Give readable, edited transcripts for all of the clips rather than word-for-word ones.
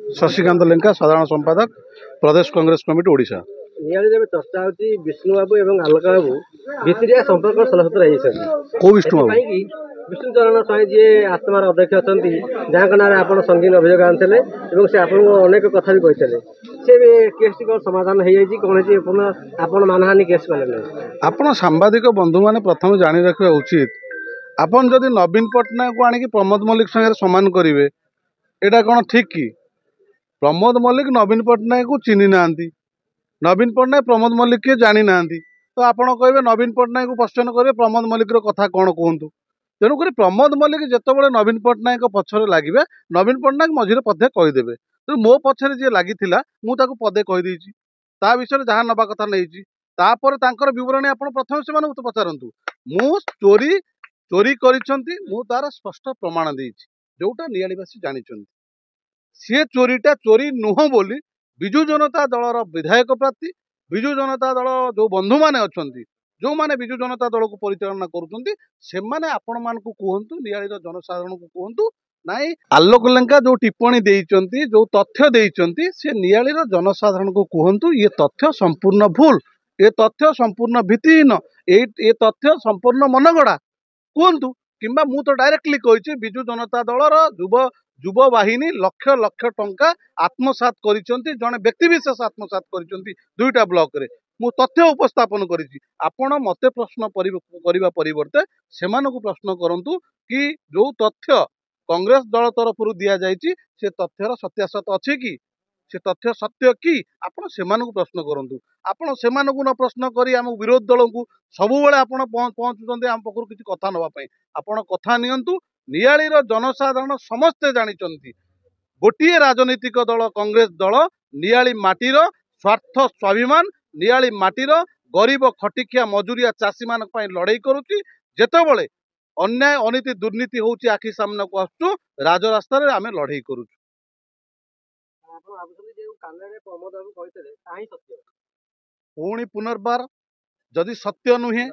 शशिकांत लेंका साधारण संपादक प्रदेश कांग्रेस कमिटी ओडिशा। निहाली जब चर्चा होती विष्णु बाबू और आलोक बाबू भितरिया संपर्क सलसत्र को विष्णु बाबू विष्णु चरण स्वाई जी आत्मार अध्यक्ष अच्छा जहाँ ना आप संगीन अभियोग आनी से आपको अनेक कथा भी कही से केस टी समाधान हो जाए कौन आप मानहानि केस कले आपण सांबादिक बंधु मैंने प्रथम जाणी रखा उचित आपन जदि नवीन पट्टनायक को आनिक प्रमोद मल्लिक संगे समान करेंगे एटा कौन ठीक कि प्रमोद मल्लिक नवीन पट्टनायक को चिन्ह ना नवीन पट्टनायक प्रमोद मल्लिक किए जानी ना तो आपड़ कहे नवीन पट्टनायक को क्वेश्चन करेंगे प्रमोद मल्लिक कथा कौन कहतु तेणुक प्रमोद मल्लिक जितेबाला नवीन पट्टनायक पछरे लगे नवीन पट्टनायक मझे पदे कहीदेवे तो मो पछरे जी लगी मुझे पदे कहीदे ता विषय जहाँ नवा कथा नहीं तापर तांकर विवरणी आप प्रथम से पचारतु मु चोरी करिसेंती मु तार स्पष्ट प्रमाण देइछि जोटा नियालीवासी जानिछंती सी चोरीटा चोरी नुह बोली विजु जनता दलर विधायक प्रार्थी विजु जनता दल जो बंधु माने अछंती जो माने विजु जनता दल को परिचालना करुछंती से माने आपण मानकु कहंतु नियालीर जनसाधारण को कहंतु नाई आलोक लेंका जो टिप्पणी देइचंती जो तथ्य देइचंती से नियालीर जनसाधारण को कहंतु ये तथ्य संपूर्ण भूल ये तथ्य संपूर्ण भित्तिहीन ये तथ्य संपूर्ण मनगढ़ा कहतु किंबा मु तो डायरेक्टली कही विजु जनता दलर युव बाहिनी लक्ष लक्ष टंका आत्मसात करिसेंती जने व्यक्ति विशेष आत्मसात करिसेंती दुईटा ब्लॉक रे मु तथ्य उपस्थापन करिछि आपण मते प्रश्न करिबा परिवर्ते सेमानकु प्रश्न करंतु कि जो तथ्य कांग्रेस दल तरफ दिया जाइछि से तथ्यर सत्यासत अछि कि से तथ्य सत्य कि आपण सेमानकु प्रश्न करंतु आपण सेमानकु न प्रश्न करी आम विरोध दल को सबु बेले आपण पहुंचुचंती आम पखरु किछि कथा नबा पई आपण कथा नियंतु नियालीर जनसाधारण समस्ते जानिचंती गोटिए राजनीतिक दल कांग्रेस दल नियाली माटीर स्वार्थ स्वाभिमान नियाली माटीर गरीब खटिखिया मजुरिया चाषी मान पई लड़ाई करुची जेतेबेले अन्याय अनीति दुर्नीति होउची आखि सामने को आसु राजरास्ता रे आमे लड़ाई करुछु पुणी पुनर्बार जदि सत्य नुहे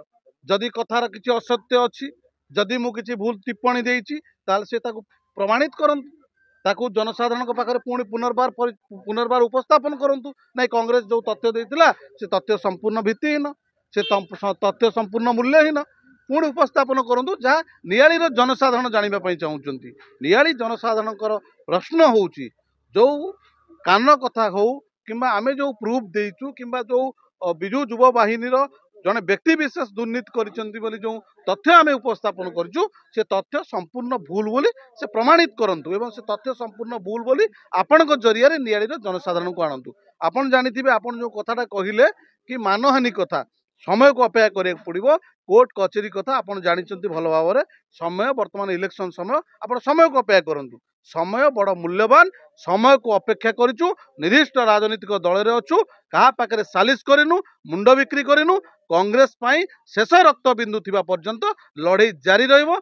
जदि कथार किसी असत्य अच्छी जदि मु किसी भूल टिप्पणी देइछि ताल से ताकू प्रमाणित करंतु ताकू जनसाधारण पाखे पुणी पुनर्बार उपस्थापन करंतु नहीं कांग्रेस जो तथ्य देइतिला से तथ्य संपूर्ण भित्तिहीन से तथ्य संपूर्ण मूल्यहीन पुणी उपस्थापन करंतु जहाँ नियालीर जनसाधारण जानिबा पई चाहुचंती नियाली जनसाधारणकर प्रश्न होउची जो कान कथा हो किंबा आमे जो प्रूफ देइछु किंबा जो विजु युव बाहिनीर जने व्यक्ति विशेष दुर्नीति करिसेंती बोली जो तथ्य आमे उपस्थापन करछु से तथ्य संपूर्ण भूल बोली से प्रमाणित करंतु एवं से तथ्य संपूर्ण भूल बोली आपनक जरिया रे नियालीर जनसाधारण को आणंतु आपण जानिथिबे आपण जो कथाटा कहिले कि मानहानि कथा समय को अपेक्षा करिया पड़िबो कोर्ट कचेरी कथा आपण जानिचंती भल भाव में समय वर्तमान इलेक्शन समय आपण समय को अपेक्षा करंतु समय बड़ मूल्यवान समय को अपेक्षा करिचु निर्दिष्ट राजनीतिक दल रे अछु कहा पाखरे सालिश करिनु मुंड बिक्री करिनु कांग्रेस पाई शेष रक्त बिंदु थिबा पर्यंत लड़ाई जारी रहिबो।